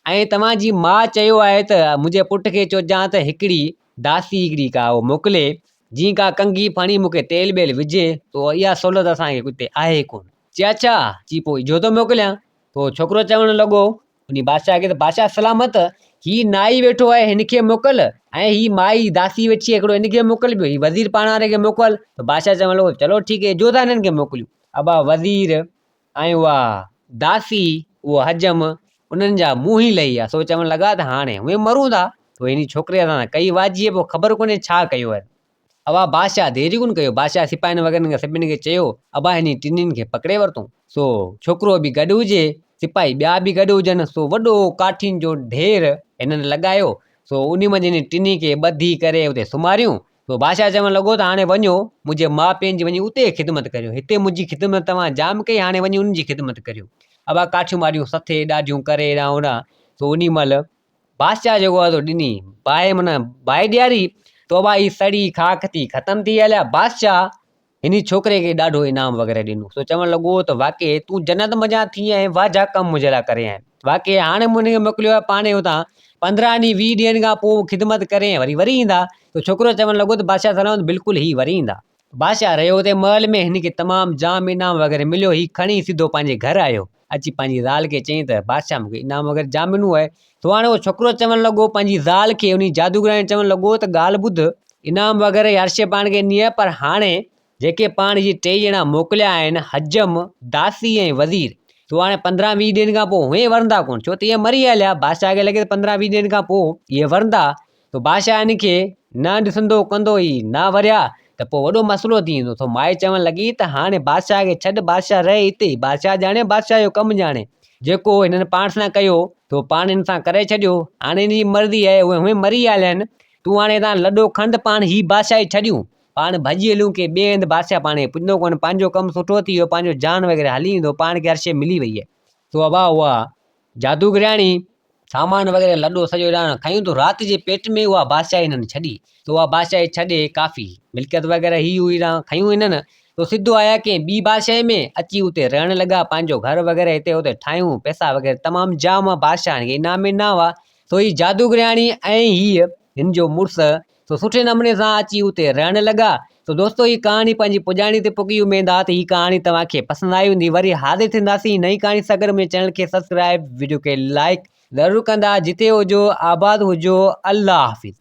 ऐं तव्हांजी माउ चयो आहे त मुंहिंजे पुट खे चइजांइ त हिकिड़ी दासी हिकिड़ी का उहो मोकिले, जीअं का कंघी फणी मूंखे तेल बेल विझे। तो इहा सहूलियत असांखे हिते आहे कोन। चई अच्छा, चई पोइ इजो थो मोकिलियां। तो छोकिरो चवणु लॻो उन बादशाह खे त बादशाह सलामत, ही नाई वेठो आहे हिनखे मोकिल, ऐं ही माई दासी वेठी आहे हिकिड़ो हिनखे मोकिल, ॿियो ही वज़ीर पाण वारे खे मोकिल। त बादशाह चवणु लॻो चलो ठीकु आहे, जो था हिननि खे मोकिलियूं। अब वज़ीर ऐं उहा दासी उहो हजम उन्हनि जा मुंहुं ई लही विया। सो चवण लॻा त हाणे उहे मरूं था। तो हिन छोकिरे सां कई वाजिए, पोइ ख़बर कोन्हे छा कयो आहे। अबा बादशाह देरि कोन कयो, बादशाह सिपाहियुनि वग़ैरह खे सभिनी खे चयो, अबा हिन टिनिनि खे पकिड़े वरितऊं। सो छोकिरो बि गॾु हुजे, सिपाही ॿिया बि गॾु हुजनि। सो वॾो काठियुनि जो ढेर हिननि लॻायो। सो उन मंझि हिन टिनी खे ॿधी करे उते सुम्हारियूं। तो बादशाह चवणु लॻो त हाणे वञो मुंहिंजे माउ पीउनि जी, वञी उते ख़िदमत करियो। हिते मुंहिंजी ख़िदमत तव्हां जाम कई, हाणे वञी उन्हनि जी ख़िदमत करियो। अबा काठियूं वाठियूं सथे ॾाढियूं करे हेॾां होॾां। तो उन महिल बादशाह जेको आहे तो ॾिनी बाहि, माना बाहि ॾियारी। तो अबा ही सड़ी खाक थी ख़तम थी हलिया। बादशाह हिन छोकिरे खे ॾाढो इनाम वग़ैरह ॾिनो। सो चवणु लॻो त वाक़ई तूं जन्नत मञा थी ऐं वाजा कम मुंहिंजे लाइ करे आहीं। वाक़ई हाणे मुंहिंजे मोकिलियो आहे पाणे हुतां 15 ॾींहं 20 ॾींहंनि खां पोइ ख़िदमत करे वरी ईंदा। तो छोकिरो चवणु लॻो त बादशाह सलाम बिल्कुलु ही वरी ईंदा। बादशाह रहियो हुते महल में, हिन खे तमामु जाम इनाम वग़ैरह मिलियो। ही खणी सिधो पंहिंजे घर आयो। अची पंहिंजी ज़ाल खे चयईं त बादशाह मूंखे इनाम वग़ैरह जाम ॾिनो आहे। तो हाणे उहो छोकिरो चवणु लॻो पंहिंजी ज़ाल खे, उन जादूगराणी चवणु लॻो त ॻाल्हि ॿुध, इनाम वग़ैरह अर्श पाण खे ॾिनी आहे, पर हाणे जेके पाण जी 3 ॼणा मोकिलिया आहिनि, हजम, दासी ऐं वज़ीर, तो हाणे 15-20 ॾींहंनि खां पोइ उहे वरंदा कोन, छो त इहे मरी हलिया। बादशाह खे लॻे 15-20 ॾींहंनि खां पोइ इहे वरंदा। तो बादशाह हिन खे न ॾिसंदो कंदो, ई न वरिया त पोइ वॾो मसइलो थी वेंदो। तो माई चवणु लॻी त हाणे बादशाह खे छॾ, बादशाह रहे हिते ई, बादशाह ॼाणे बादशाह जो कमु ॼाणे। जेको हिननि पाण सां कयो तो पाण हिन सां करे छॾियो। हाणे हिन जी मर्ज़ी आहे, उहे मरी हलिया आहिनि। तूं हाणे हितां लॾो खंड, पाण ही बादशाह छॾियूं, पाण भॼी हलूं के ॿिए हंधि, बादशाह पाण खे पुॼंदो कोन, पंहिंजो कमु सुठो थी वियो, पंहिंजो जान वग़ैरह हली वेंदो, पाण खे हर शइ मिली वई आहे। तो अबा उहा जादूगराणी सामान वग़ैरह लॾो सॼो ॼाण खयूं, तो राति जे पेट में उहा बादशाह हिननि छॾी। तो उहा बादशाह छॾे काफ़ी मिल्कियत वग़ैरह ही हुई खयूं हिननि। तो सिधो आया कंहिं ॿी बादशाह में, अची उते रहण लॻा, पंहिंजो घर वग़ैरह हिते हुते ठाहियूं, पैसा वग़ैरह तमामु जाम बादशाह खे इनाम में इनाम हुआ। तो ही जादूगराणी ऐं हीअ हिन जो मुड़ुसु तो सुठे नमूने सां अची उते रहण लॻा। तो दोस्तो ही कहाणी पंहिंजी पुॼाणी ते पुगी। उमेद आहे त ही कहाणी तव्हांखे पसंदि आई हूंदी। वरी हाज़िर थींदासीं नई कहाणी सां गॾु। मुंहिंजे चैनल खे सब्सक्राइब, वीडियो खे लाइक ज़रूरु कंदा। जिते हुजो आबाद हुजो। अल्लाह हाफ़िज़।